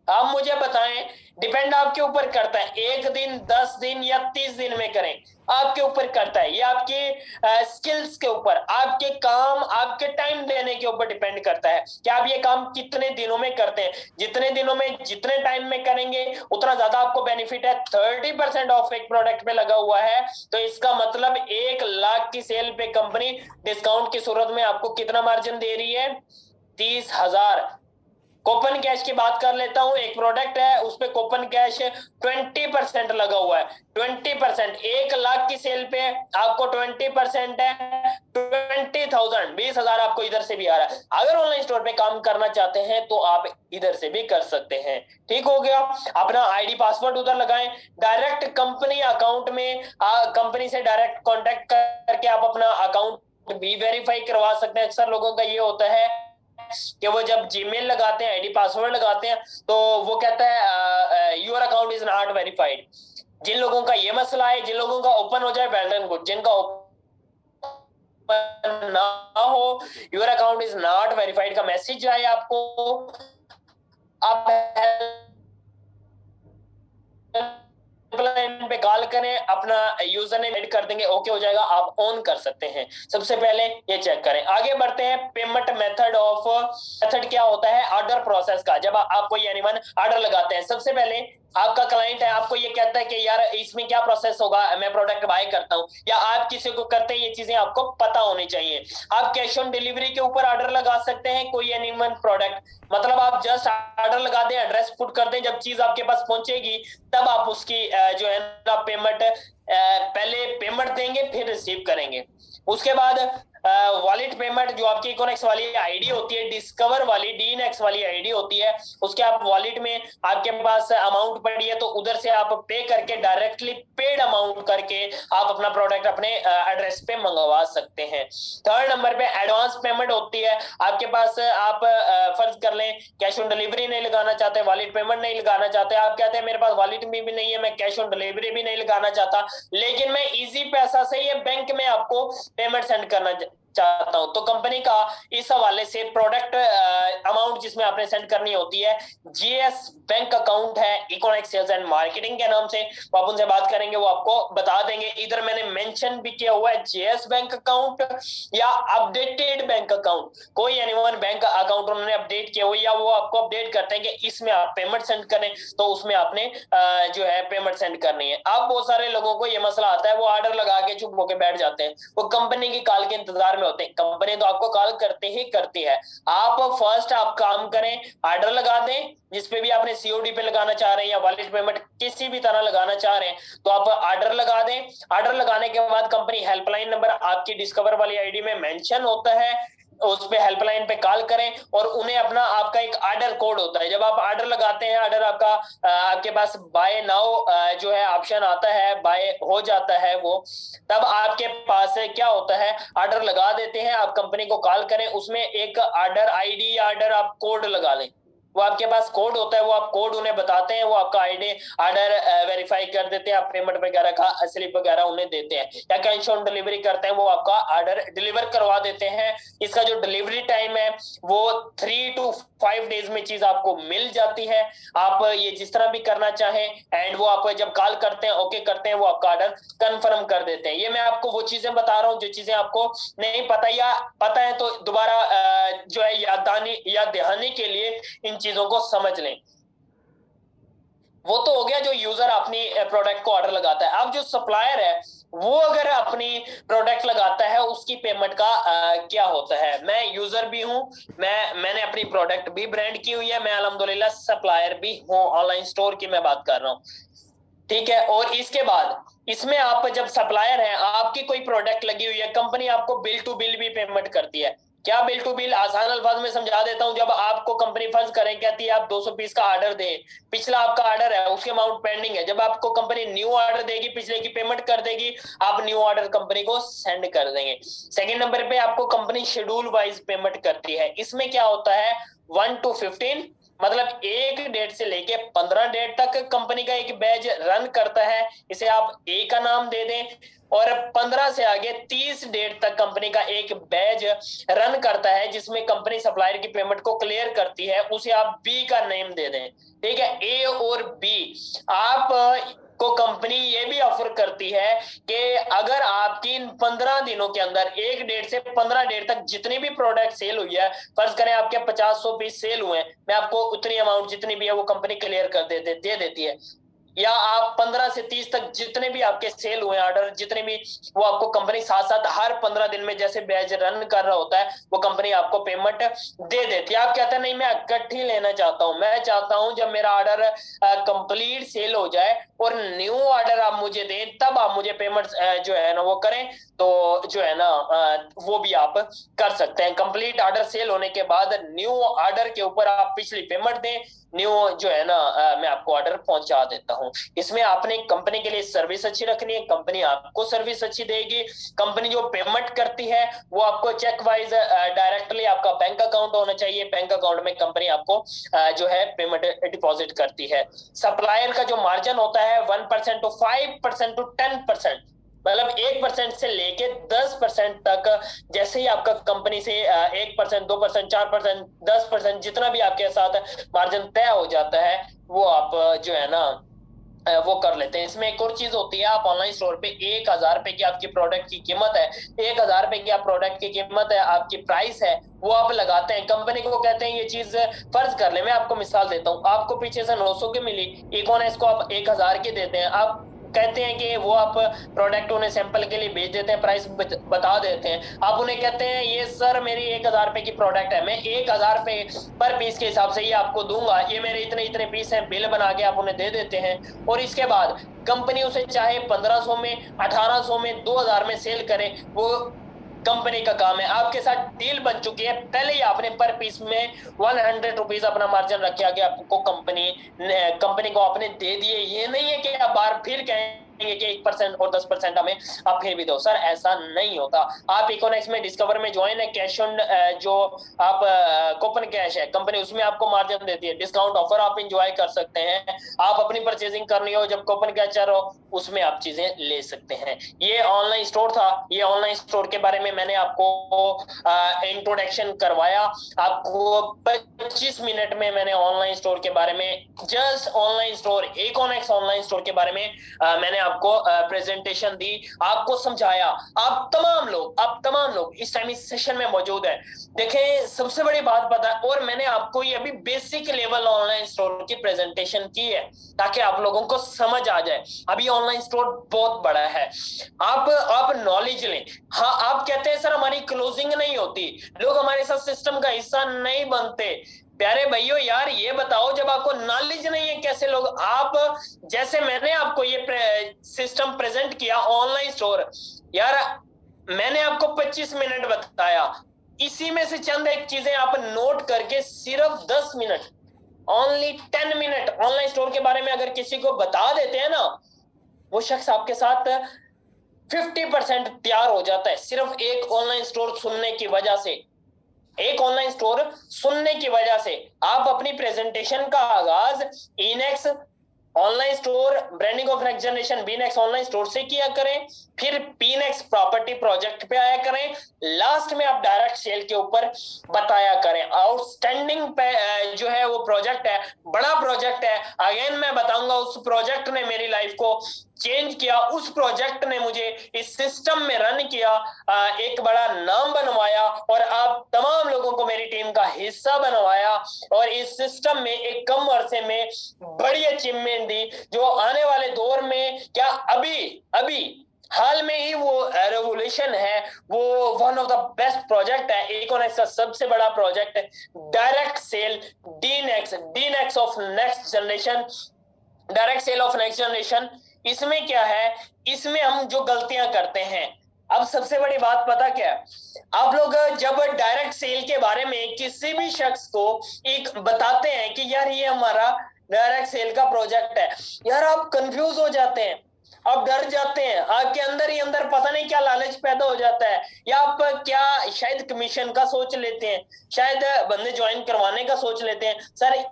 आप मुझे बताएं, डिपेंड आपके ऊपर करता है, 1 दिन 10 दिन या 30 दिन में करें, आपके ऊपर करता है। ये आपके स्किल्स के ऊपर, आपके काम, आपके टाइम देने के ऊपर डिपेंड करता है कि आप ये काम कितने दिनों में करते हैं। जितने दिनों में, जितने टाइम में करेंगे उतना ज्यादा आपको बेनिफिट है। 30% ऑफ एक प्रोडक्ट पे लगा हुआ है, तो इसका मतलब 1 लाख की सेल पे कंपनी डिस्काउंट की सूरत में आपको कितना मार्जिन दे रही है? 30,000। कूपन कैश की बात कर लेता हूं, एक प्रोडक्ट है उस पे कूपन कैश 20% लगा हुआ है। 20%, 1 लाख की सेल पे आपको 20% है, 20,000, 20,000 आपको इधर से भी आ रहा है। अगर ऑनलाइन स्टोर पे काम करना चाहते हैं तो आप इधर से भी कर सकते हैं। ठीक हो गया, अपना आईडी पासवर्ड उधर लगाएं, डायरेक्ट कंपनी अकाउंट में कंपनी से डायरेक्ट कांटेक्ट करके आप अपना अकाउंट भी वेरीफाई करवा सकते हैं। अक्सर लोगों का ये होता है कि वो जब जीमेल लगाते हैं, आईडी पासवर्ड लगाते हैं, तो वो कहता है your account is not verified. जिन लोगों का ये मसला है, जिन लोगों का ओपन हो जाए वेल एंड गुड, जिनका ओपन ना हो, your account is not verified का मैसेज आए आपको, आप हेल्पलाइन पे कॉल करें, अपना यूजर नेम ऐड कर देंगे, ओके हो जाएगा, आप ऑन कर सकते हैं। सबसे पहले ये चेक करें। आगे बढ़ते हैं, पेमेंट मेथड क्या होता है? ऑर्डर प्रोसेस का। जब आप कोई एनीवन ऑर्डर लगाते हैं, सबसे पहले आपका क्लाइंट है, आपको ये कहता है कि यार इसमें क्या प्रोसेस होगा, मैं प्रोडक्ट बाय करता हूं, या आप किसी को करते हैं, ये चीजें आपको पता होनी चाहिए। आप कैश ऑन डिलीवरी के ऊपर ऑर्डर लगा सकते हैं कोई एनीवन प्रोडक्ट, मतलब आप जस्ट ऑर्डर लगा दें, एड्रेस पुट कर दें, जब चीज आपके पास पहुंचेगी तब आप उसकी जो है ना पेमेंट, पहले पेमेंट देंगे फिर रिसीव करेंगे। उसके बाद वॉलेट पेमेंट, जो आपकी इकोनेक्स वाली आईडी होती है, डिस्कवर वाली डीएनएक्स वाली आईडी होती है, उसके आप वॉलेट में आपके पास अमाउंट पड़ी है तो उधर से आप पे करके डायरेक्टली पेड अमाउंट करके आप अपना प्रोडक्ट अपने एड्रेस पे मंगवा सकते हैं। थर्ड नंबर पे एडवांस पेमेंट होती है आपके पास। आप फर्ज कर लें कैश ऑन डिलीवरी नहीं लगाना चाहते, वॉलेट पेमेंट नहीं लगाना चाहते, आप कहते हैं मेरे पास वॉलेट में भी नहीं है, मैं कैश ऑन डिलीवरी भी नहीं लगाना चाहता, लेकिन मैं इजी पैसा से ये बैंक में आपको पेमेंट सेंड करना चाहता हूं, तो कंपनी का इस हवाले से प्रोडक्ट अमाउंट जिसमें आपने सेंड करनी होती है, जीएस बैंक अकाउंट है इकोनॉमिक्स सेल्स एंड मार्केटिंग के नाम से, वो आप उनसे बात करेंगे, वो आपको बता देंगे। इधर मैंने मेंशन भी किया हुआ है जीएस बैंक अकाउंट या अपडेटेड बैंक अकाउंट, कोई एनीवन बैंक अकाउंट उन्होंने अपडेट किया हुआ या वो आपको अपडेट करते हैं कि इसमें आप पेमेंट सेंड करें, तो उसमें आपने जो है पेमेंट सेंड करनी है। अब बहुत सारे लोगों को ये मसला आता है, वो ऑर्डर लगा के चुप होकर बैठ जाते हैं, वो कंपनी की कॉल के इंतजार में होते हैं। कंपनी तो आपको कॉल करते ही करती है, आप फर्स्ट आप काम करें, ऑर्डर लगा दें, जिसपे भी आपने सीओडी पे लगाना चाह रहे हैं या वॉलेट पेमेंट किसी भी तरह लगाना चाह रहे हैं, तो आप ऑर्डर लगा दें। ऑर्डर लगाने के बाद कंपनी हेल्पलाइन नंबर आपकी डिस्कवर वाली आईडी में मेंशन होता है, उस पे हेल्पलाइन पे कॉल करें और उन्हें अपना, आपका एक ऑर्डर कोड होता है, जब आप ऑर्डर लगाते हैं, ऑर्डर आपका आपके पास बाय नाउ जो है ऑप्शन आता है, बाय हो जाता है वो, तब आपके पास क्या होता है, ऑर्डर लगा देते हैं, आप कंपनी को कॉल करें, उसमें एक ऑर्डर आईडी या ऑर्डर आप कोड लगा लें। वो आपके पास कोड होता है, वो आप कोड उन्हें बताते हैं, वो आपका आईडी ऑर्डर वेरीफाई कर देते हैं, आप पेमेंट वगैरह का स्लिप वगैरह उन्हें देते हैं, या कैश ऑन डिलीवरी करते हैं, वो आपका ऑर्डर डिलीवर करवा देते हैं। इसका जो डिलीवरी टाइम है वो 3 to 5 डेज में चीज आपको मिल जाती है। आप ये जिस तरह भी करना चाहें, एंड वो आप जब कॉल करते हैं, ओके करते हैं, वो आपका ऑर्डर कंफर्म कर देते हैं। ये मैं आपको वो चीजें बता रहा हूँ जो चीजें आपको नहीं पता, या पता है तो दोबारा जो है याद दहानी के लिए इन चीजों को समझ लें। वो तो हो गया जो यूजर अपनी प्रोडक्ट को ऑर्डर लगाता है। अब जो सप्लायर है वो अगर अपनी प्रोडक्ट लगाता है, उसकी पेमेंट का क्या होता है। मैं यूजर भी हूं, मैंने अपनी प्रोडक्ट भी ब्रांड की हुई है, मैं अल्हम्दुलिल्लाह सप्लायर भी हूं, ऑनलाइन स्टोर की मैं बात कर रहा हूं, ठीक है। और इसके बाद इसमें आप जब सप्लायर हैं, आपकी कोई प्रोडक्ट लगी हुई है, कंपनी आपको बिल टू बिल भी पेमेंट करती है। क्या बिल टू बिल, आसान अल्फाज में समझा देता हूं। जब आपको कंपनी फर्ज करें कहती है आप 200 पीस का ऑर्डर दें, पिछला आपका ऑर्डर है उसके अमाउंट पेंडिंग है, जब आपको कंपनी न्यू ऑर्डर देगी, पिछले की पेमेंट कर देगी, आप न्यू ऑर्डर कंपनी को सेंड कर देंगे। सेकंड नंबर पे आपको कंपनी शेड्यूल वाइज पेमेंट करती है। इसमें क्या होता है, 1 to 15, मतलब 1 डेट से लेके 15 डेट तक कंपनी का एक बैच रन करता है, इसे आप ए का नाम दे दें। और 15 से आगे 30 डेट तक कंपनी का एक बैच रन करता है, जिसमें कंपनी सप्लायर की पेमेंट को क्लियर करती है, उसे आप बी का नेम दे दें, ठीक है। ए और बी आप को कंपनी ये भी ऑफर करती है कि अगर आपकी इन 15 दिनों के अंदर 1 डेट से 15 डेट तक जितनी भी प्रोडक्ट सेल हुई है, फर्ज करें आपके 50-100 पीस सेल हुए हैं, मैं आपको उतनी अमाउंट जितनी भी है वो कंपनी क्लियर कर दे देती है। या आप 15 से 30 तक जितने भी आपके सेल हुए ऑर्डर, जितने भी, वो आपको कंपनी साथ साथ हर 15 दिन में जैसे बैच रन कर रहा होता है, वो कंपनी आपको पेमेंट दे देती है। आप कहते हैं नहीं मैं इकट्ठी लेना चाहता हूं, मैं चाहता हूं जब मेरा ऑर्डर कंप्लीट सेल हो जाए और न्यू ऑर्डर आप मुझे दें, तब आप मुझे पेमेंट जो है ना वो करें, तो जो है ना वो भी आप कर सकते हैं। कंप्लीट ऑर्डर सेल होने के बाद न्यू ऑर्डर के ऊपर आप पिछली पेमेंट दें, न्यू जो है ना मैं आपको ऑर्डर पहुंचा देता हूं। इसमें आपने कंपनी के लिए सर्विस अच्छी रखनी है, कंपनी आपको सर्विस अच्छी देगी। कंपनी जो पेमेंट करती है वो आपको चेक वाइज डायरेक्टली आपका बैंक अकाउंट होना चाहिए, बैंक अकाउंट में कंपनी आपको जो है पेमेंट डिपॉजिट करती है। सप्लायर का जो मार्जिन होता है 1% to 5% to 10%, मतलब 1% से लेके 10% तक, जैसे ही आपका कंपनी से 1%, 2%, 4%, 10%, जितना भी आपके साथ मार्जिन तय हो जाता है, वो आप जो है ना वो कर लेते हैं। इसमें एक और चीज होती है, आप ऑनलाइन स्टोर पे 1,000 रुपए की आपकी प्रोडक्ट की कीमत है, 1,000 रुपए की आप प्रोडक्ट की कीमत है, आपकी प्राइस है, वो आप लगाते हैं। कंपनी को कहते हैं ये चीज, फर्ज कर ले, मैं आपको मिसाल देता हूँ, आपको पीछे से 900 की मिली, इकोनेक्स को आप 1,000 की देते हैं। आप कहते हैं कि वो आप प्रोडक्ट उन्हें सैंपल के लिए भेज देते हैं, प्राइस बता देते हैं, आप उन्हें कहते हैं ये सर मेरी 1,000 रुपए की प्रोडक्ट है, मैं 1,000 रुपए पर पीस के हिसाब से ये आपको दूंगा, ये मेरे इतने इतने पीस हैं, बिल बना के आप उन्हें दे देते हैं। और इसके बाद कंपनी उसे चाहे 1,500 में, 1,800 में, 2,000 में सेल करे, वो कंपनी का काम है। आपके साथ डील बन चुकी है, पहले ही आपने पर पीस में 100 रुपीज अपना मार्जिन रखा कि आपको कंपनी को आपने दे दिए। ये नहीं है कि आप बार फिर कहेंगे कि 1% और 10% हमें आप फिर भी दो, सर ऐसा नहीं होता। आप इकोनेक्स में डिस्कवर में ज्वाइन है, कैश ऑन जो आप कूपन कैश है कंपनी, उसमें आपको मार्जिन देती है, डिस्काउंट ऑफर आप इंजॉय कर सकते हैं। आप अपनी परचेजिंग करनी हो जब कूपन कैचर हो, उसमें आप चीजें ले सकते हैं। ये ऑनलाइन स्टोर था, ये ऑनलाइन स्टोर के बारे में मैंने आपको इंट्रोडक्शन करवाया। आपको 25 मिनट में मैंने ऑनलाइन स्टोर के बारे में, just online store, Econex online store के बारे में मैंने आपको प्रेजेंटेशन दी, आपको समझाया। आप तमाम लोग इस टाइम इस सेशन में मौजूद है। देखें सबसे बड़ी बात पता है, और मैंने आपको ये अभी बेसिक लेवल ऑनलाइन स्टोर की प्रेजेंटेशन की है ताकि आप लोगों को समझ आ जाए। अभी ऑनलाइन स्टोर बहुत बड़ा है, आप नॉलेज लें। हाँ, आप कहते हैं सर हमारी क्लोजिंग नहीं होती, लोग हमारे साथ सिस्टम का हिस्सा नहीं बनते। प्यारे भाइयों यार, ये बताओ जब आपको नॉलेज नहीं है कैसे लोग, आप जैसे मैंने आपको ये सिस्टम प्रेजेंट किया ऑनलाइन स्टोर, यार मैंने आपको 25 मिनट बताया, इसी में से चंद एक चीजें आप नोट करके सिर्फ 10 minute, only 10 minute online store के बारे में अगर किसी को बता देते हैं ना, वो शख्स आपके साथ 50% तैयार हो जाता है, सिर्फ एक ऑनलाइन स्टोर सुनने की वजह से। एक ऑनलाइन स्टोर सुनने की वजह से आप अपनी प्रेजेंटेशन का आगाज Inex online store branding of next generation Binex online store से किया करें, फिर पीनेक्स प्रॉपर्टी प्रोजेक्ट पे आया करें, लास्ट में आप डायरेक्ट सेल के ऊपर बताया करें। आउटस्टैंडिंग पे जो है वो प्रोजेक्ट है, बड़ा प्रोजेक्ट है, अगेन मैं बताऊंगा, उस प्रोजेक्ट ने मेरी लाइफ को चेंज किया, उस प्रोजेक्ट ने मुझे इस सिस्टम में रन किया, एक बड़ा नाम बनवाया और आप तमाम लोगों को मेरी टीम का हिस्सा बनवाया और इस सिस्टम में एक कम अरसे में बड़ी अचीवमेंट दी, जो आने वाले दौर में क्या अभी अभी हाल में ही वो रेवोल्यूशन है, वो one of the best project है, इकोनेक्स का सबसे बड़ा प्रोजेक्ट है direct sale Dinex of next generation, direct sale of next generation. इसमें क्या है, इसमें हम जो गलतियां करते हैं, अब सबसे बड़ी बात पता क्या है, आप लोग जब डायरेक्ट सेल के बारे में किसी भी शख्स को एक बताते हैं कि यार ये हमारा डायरेक्ट सेल का प्रोजेक्ट है, यार आप कंफ्यूज हो जाते हैं, आप डर जाते हैं, आपके अंदर ही अंदर पता नहीं क्या लालच पैदा हो जाता है, या आप क्या शायद कमीशन का सोच लेते हैं, शायद बंदे ज्वाइन करवाने का सोच लेते हैं। सर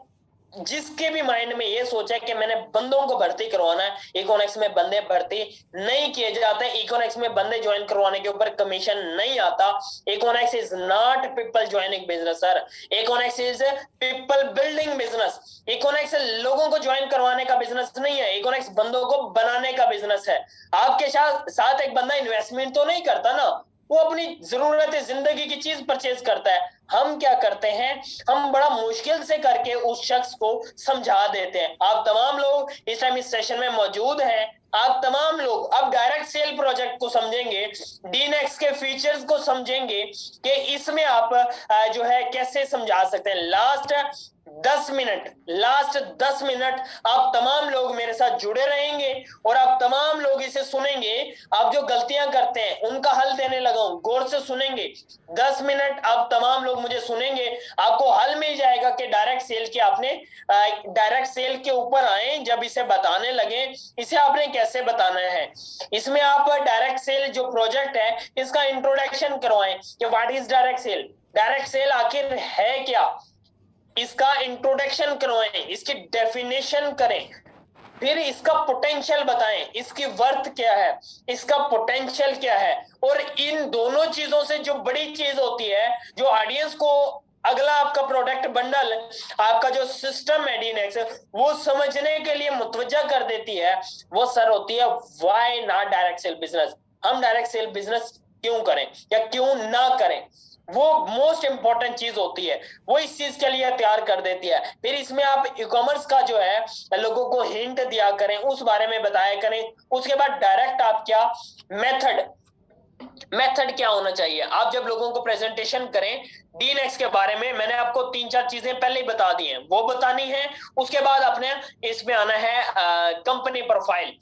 जिसके भी माइंड में ये सोचा है कि मैंने बंदों को भर्ती करवाना है, इकोनेक्स में बंदे भर्ती नहीं किए जाते, इकोनेक्स में बंदे ज्वाइन करवाने के ऊपर कमीशन नहीं आता। Econex is not people joining business sir, Econex is people building business. Econex लोगों को ज्वाइन करवाने का बिजनेस नहीं है, इकोनेक्स बंदों को बनाने का बिजनेस है। आपके साथ एक बंदा इन्वेस्टमेंट तो नहीं करता ना, वो अपनी जरूरत जिंदगी की चीज परचेज करता है। हम क्या करते हैं, हम बड़ा मुश्किल से करके उस शख्स को समझा देते हैं। आप तमाम लोग इस टाइम इस सेशन में मौजूद हैं, आप तमाम लोग अब डायरेक्ट सेल प्रोजेक्ट को समझेंगे, डीनेक्स के फीचर्स को समझेंगे कि इसमें आप जो है कैसे समझा सकते हैं। लास्ट 10 मिनट आप तमाम लोग मेरे साथ जुड़े रहेंगे और आप तमाम लोग इसे सुनेंगे, आप जो गलतियां करते हैं उनका हल देने लगा हूं, गौर से सुनेंगे। 10 मिनट आप तमाम लोग मुझे सुनेंगे, आपको हल मिल जाएगा कि डायरेक्ट सेल के आपने डायरेक्ट सेल के ऊपर आए, जब इसे बताने लगे इसे आपने कैसे बताना है। इसमें आप डायरेक्ट सेल जो प्रोजेक्ट है इसका इंट्रोडक्शन करवाएं कि what is direct sale, direct sale आखिर है क्या, इसका इंट्रोडक्शन करवाएं, इसकी डेफिनेशन करें, फिर इसका पोटेंशियल बताएं, इसकी वर्थ क्या है, इसका पोटेंशियल क्या है। और इन दोनों चीजों से जो बड़ी चीज होती है, जो ऑडियंस को अगला आपका प्रोडक्ट बंडल, आपका जो सिस्टम है डीनेक्स, वो समझने के लिए मुतवज्जा कर देती है, वो सर होती है why not direct sale business. हम डायरेक्ट सेल बिजनेस क्यों करें या क्यों ना करें, वो मोस्ट इंपॉर्टेंट चीज होती है, वो इस चीज के लिए तैयार कर देती है। फिर इसमें आप ई कॉमर्स का जो है लोगों को हिंट दिया करें, उस बारे में बताया करें। उसके बाद डायरेक्ट आप क्या मेथड क्या होना चाहिए, आप जब लोगों को प्रेजेंटेशन करें डीनेक्स के बारे में, मैंने आपको 3-4 चीजें पहले ही बता दी हैं, वो बतानी है। उसके बाद अपने इसमें आना है कंपनी प्रोफाइल।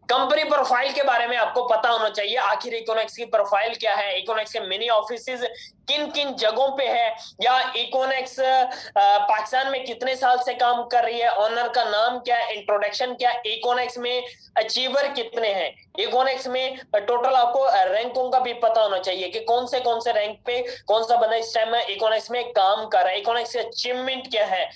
कंपनी प्रोफाइल के बारे में आपको पता होना चाहिए, आखिर इकोनेक्स की प्रोफाइल क्या है, इकोनेक्स के मिनी ऑफिसेज किन किन जगहों पे है, या इकोनेक्स पाकिस्तान में कितने साल से काम कर रही है, ऑनर का नाम क्या है, इंट्रोडक्शन क्या, इकोनेक्स में अचीवर कितने हैं, इकोनेक्स में टोटल आपको रैंकों का भी पता होना चाहिए कि कौन से रैंक पे कौन सा बंदा इस टाइम इकोनेक्स में काम कर रहा है, इकोनेक्स की अचीवमेंट क्या है।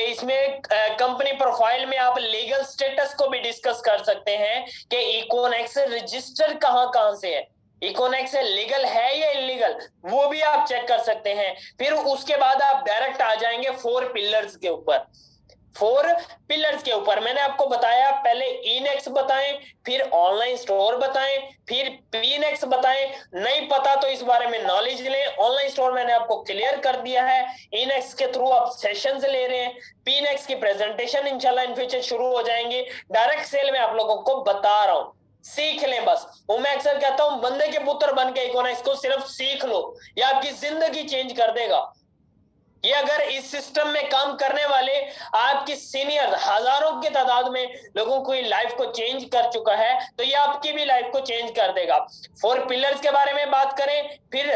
इसमें कंपनी प्रोफाइल में आप लीगल स्टेटस को भी डिस्कस कर सकते हैं कि इकोनेक्स रजिस्टर कहां से है, इकोनेक्स लीगल है या इलीगल, वो भी आप चेक कर सकते हैं। फिर उसके बाद आप डायरेक्ट आ जाएंगे 4 पिलर्स के ऊपर। 4 पिलर्स के ऊपर मैंने आपको बताया, पहले इनेक्स बताएं, फिर ऑनलाइन स्टोर बताएं, फिर पीनेक्स बताएं। नहीं पता तो इस बारे में नॉलेज लें। ऑनलाइन स्टोर मैंने आपको क्लियर कर दिया है, इनेक्स के थ्रू आप सेशंस ले रहे हैं, पीनेक्स की प्रेजेंटेशन इंशाल्लाह इन फ्यूचर शुरू हो जाएंगे। डायरेक्ट सेल में आप लोगों को बता रहा हूं, सीख लें बस। वो मैं अक्सर कहता हूं बंदे के पुत्र बन के इकोनेक्स को सिर्फ सीख लो, ये आपकी जिंदगी चेंज कर देगा। ये अगर इस सिस्टम में काम करने वाले आपकी सीनियर हजारों की तादाद में लोगों को लाइफ को चेंज कर चुका है, तो ये आपकी भी लाइफ को चेंज कर देगा। 4 पिलर्स के बारे में बात करें, फिर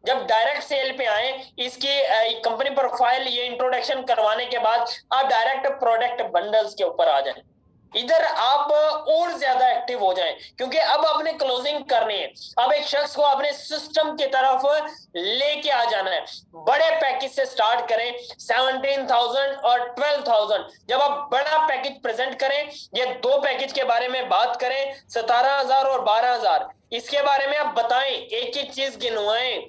जब डायरेक्ट सेल पे आए, इसकी कंपनी प्रोफाइल ये इंट्रोडक्शन करवाने के बाद आप डायरेक्ट प्रोडक्ट बंडल्स के ऊपर आ जाए। इधर आप और ज्यादा एक्टिव हो जाएं, क्योंकि अब आपने क्लोजिंग करनी है। अब एक शख्स को अपने सिस्टम की तरफ लेके आ जाना है। बड़े पैकेज से स्टार्ट करें, 17,000 और 12,000। जब आप बड़ा पैकेज प्रेजेंट करें, ये दो पैकेज के बारे में बात करें, 17,000 और 12,000, इसके बारे में आप बताएं, एक एक चीज गिनवाएं।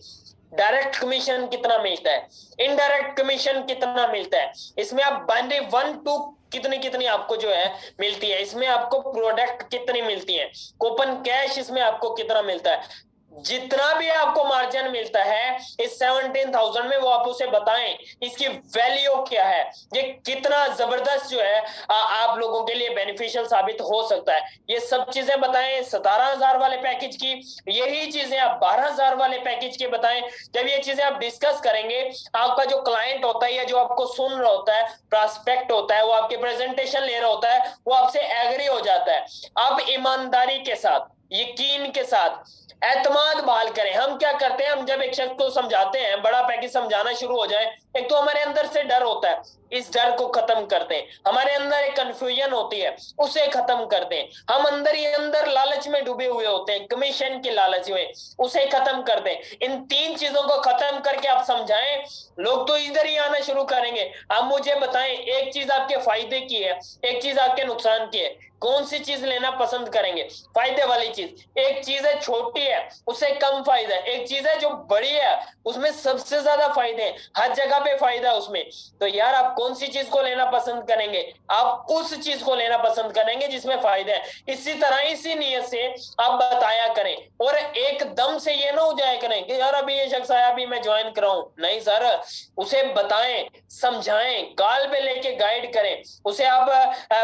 डायरेक्ट कमीशन कितना मिलता है, इनडायरेक्ट कमीशन कितना मिलता है, इसमें आप बाइनरी 1 2 कितनी कितनी आपको जो है मिलती है, इसमें आपको प्रोडक्ट कितनी मिलती है, कूपन कैश इसमें आपको कितना मिलता है, जितना भी आपको मार्जिन मिलता है इस 17,000 में, वो आप उसे बताएं। इसकी वैल्यू क्या है, ये कितना जबरदस्त जो है आप लोगों के लिए बेनिफिशियल साबित हो सकता है, ये सब चीजें बताएं 17,000 वाले पैकेज की। यही चीजें आप 12,000 वाले पैकेज के बताएं। जब ये चीजें आप डिस्कस करेंगे, आपका जो क्लाइंट होता है या जो आपको सुन रहा होता है, प्रोस्पेक्ट होता है, वो आपके प्रेजेंटेशन ले रहा होता है, वो आपसे एग्री हो जाता है। आप ईमानदारी के साथ, यकीन के साथ एतमाद बहाल करें। हम क्या करते हैं, हम जब एक शख्स को समझाते हैं, बड़ा पैकेज समझाना शुरू हो जाए, एक तो हमारे अंदर से डर होता है, इस डर को खत्म करते हैं। हमारे अंदर एक कंफ्यूजन होती है, उसे खत्म करते हैं। हम अंदर ही अंदर लालच में डूबे हुए होते हैं, कमीशन के लालच में, उसे खत्म करते हैं। इन तीन चीजों को खत्म करके आप समझाएं, लोग तो इधर ही आना शुरू करेंगे। आप मुझे बताएं, एक चीज आपके फायदे की है, एक चीज आपके नुकसान की है, कौन सी चीज लेना पसंद करेंगे? फायदे वाली चीज। एक चीज है छोटी है, उससे कम फायदा है, एक चीज है जो बड़ी है, उसमें सबसे ज्यादा फायदे हैं, हर जगह पे फायदा है उसमें। तो यार आप कौन सी चीज को लेना पसंद करेंगे? आप उस चीज को लेना पसंद करेंगे जिसमें फायदा है। इसी तरह इसी नियत से आप बताया करें, और एकदम से ये ना हो जाया करें कि यार अभी ये शख्स आया, अभी मैं ज्वाइन कराऊं। नहीं सर, उसे बताएं, समझाएं, काल पे लेके गाइड करें उसे। आप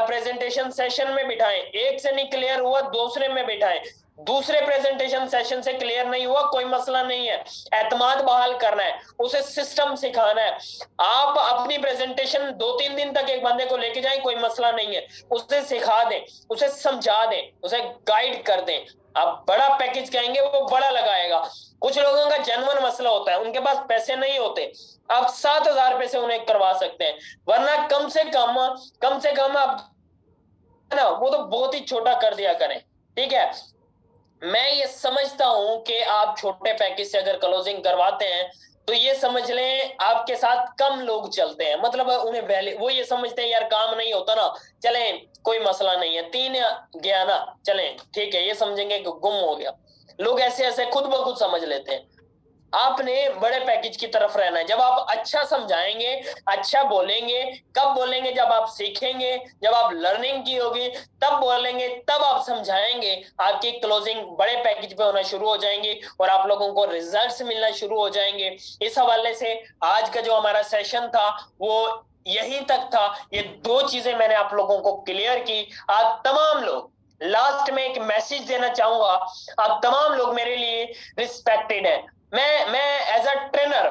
प्रेजेंटेशन सेशन में बिठाएं, एक से नहीं क्लियर हुआ दूसरे में बिठाएं, दूसरे प्रेजेंटेशन सेशन से क्लियर नहीं हुआ कोई मसला नहीं है, एतमाद बहाल करना है, उसे सिस्टम सिखाना है। आप अपनी प्रेजेंटेशन 2 3 दिन तक एक बंदे को लेके जाएं, कोई मसला नहीं है, उसे सिखा दें, उसे समझा दें, उसे गाइड कर दें। आप बड़ा पैकेज कहेंगे, वो बड़ा लगाएगा। कुछ लोगों का जेन्युइन मसला होता है, उनके पास पैसे नहीं होते, आप 7,000 रुपए से उन्हें करवा सकते हैं, वरना कम से कम आप, है ना, वो तो बहुत ही छोटा कर दिया करें। ठीक है, मैं ये समझता हूं कि आप छोटे पैकेज से अगर क्लोजिंग करवाते हैं, तो ये समझ लें आपके साथ कम लोग चलते हैं, मतलब उन्हें वैल्यू, वो ये समझते हैं यार काम नहीं होता ना, चलें कोई मसला नहीं है, 3 गया ना, चलें ठीक है, ये समझेंगे कि गुम हो गया। लोग ऐसे ऐसे खुद ब खुद समझ लेते हैं। आपने बड़े पैकेज की तरफ रहना है। जब आप अच्छा समझाएंगे, अच्छा बोलेंगे, कब बोलेंगे? जब आप सीखेंगे, जब आप लर्निंग की होगी तब बोलेंगे, तब आप समझाएंगे, आपकी क्लोजिंग बड़े पैकेज पे होना शुरू हो जाएंगी और आप लोगों को रिजल्ट्स मिलना शुरू हो जाएंगे। इस हवाले से आज का जो हमारा सेशन था वो यहीं तक था। ये 2 चीजें मैंने आप लोगों को क्लियर की। आप तमाम लोग, लास्ट में एक मैसेज देना चाहूंगा, आप तमाम लोग मेरे लिए रिस्पेक्टेड है। मैं एज अ ट्रेनर,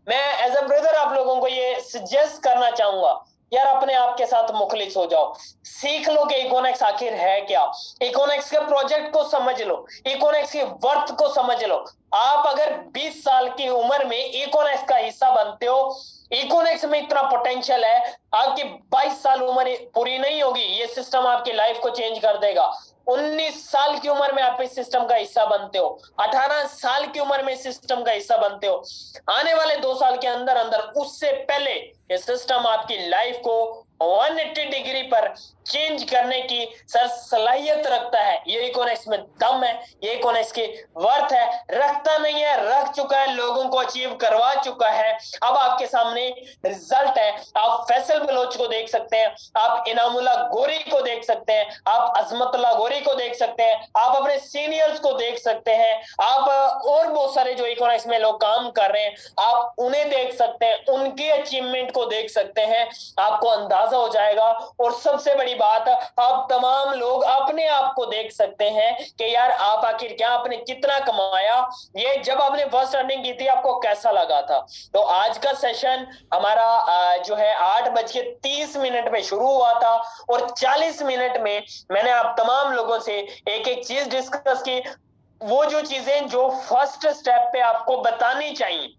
मैं एज अ ब्रदर आप लोगों को ये सजेस्ट करना चाहूंगा, यार अपने आप के साथ मुखलिस हो जाओ, सीख लो कि इकोनेक्स आखिर है क्या, इकोनेक्स के प्रोजेक्ट को समझ लो, इकोनेक्स की वर्थ को समझ लो। आप अगर 20 साल की उम्र में इकोनेक्स का हिस्सा बनते हो, इकोनेक्स में इतना पोटेंशियल है, आपकी 22 साल उम्र पूरी नहीं होगी, ये सिस्टम आपकी लाइफ को चेंज कर देगा। 19 साल की उम्र में आप इस सिस्टम का हिस्सा बनते हो, 18 साल की उम्र में इस सिस्टम का हिस्सा बनते हो, आने वाले 2 साल के अंदर अंदर, उससे पहले ये सिस्टम आपकी लाइफ को 180 डिग्री पर चेंज करने की सर सलाहियत रखता है। ये इकोनेक्स में दम है, ये इकोनेक्स की वर्थ है, रखता नहीं है, रख चुका है, लोगों को अचीव करवा चुका है। अब आपके सामने रिजल्ट है। आप फैसल बलोच को देख सकते हैं, आप इनामुल्ला गोरी को देख सकते हैं, आप अजमतुल्ला गोरी को देख सकते हैं, आप अपने सीनियर्स को देख सकते हैं, आप और बहुत सारे जो इकोनेक्स में लोग काम कर रहे हैं, आप उन्हें देख सकते हैं, उनकी अचीवमेंट को देख सकते हैं, आपको अंदाजा हो जाएगा। और सबसे बड़ी बात, आप तमाम लोग अपने आप को देख सकते हैं कि यार आप आखिर क्या, आपने कितना कमाया, ये जब आपने फर्स्ट अर्निंग की थी आपको कैसा लगा था। तो आज का सेशन हमारा जो है 8:30 में शुरू हुआ था, और 40 मिनट में मैंने आप तमाम लोगों से एक एक चीज डिस्कस की, वो जो चीजें जो फर्स्ट स्टेप पे आपको बतानी चाहिए,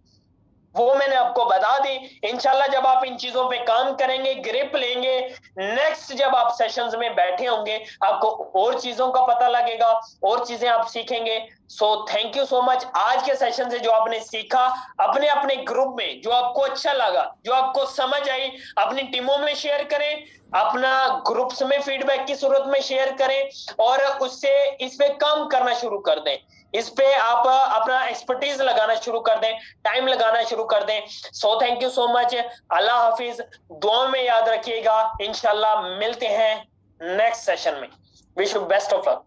वो मैंने आपको बता दी। इंशाल्लाह जब आप इन चीजों पे काम करेंगे, ग्रिप लेंगे, नेक्स्ट जब आप सेशंस में बैठे होंगे, आपको और चीजों का पता लगेगा, और चीजें आप सीखेंगे। सो थैंक यू सो मच। आज के सेशन से जो आपने सीखा, अपने अपने ग्रुप में जो आपको अच्छा लगा, जो आपको समझ आई, अपनी टीमों में शेयर करें, अपना ग्रुप्स में फीडबैक की सूरत में शेयर करें, और उससे इस पे काम करना शुरू कर दें। इस पे आप अपना एक्सपर्टीज लगाना शुरू कर दें, टाइम लगाना शुरू कर दें। So thank you so much. अल्लाह हाफिज। दुआ में याद रखिएगा। इंशाल्लाह मिलते हैं नेक्स्ट सेशन में। Wish you best of luck.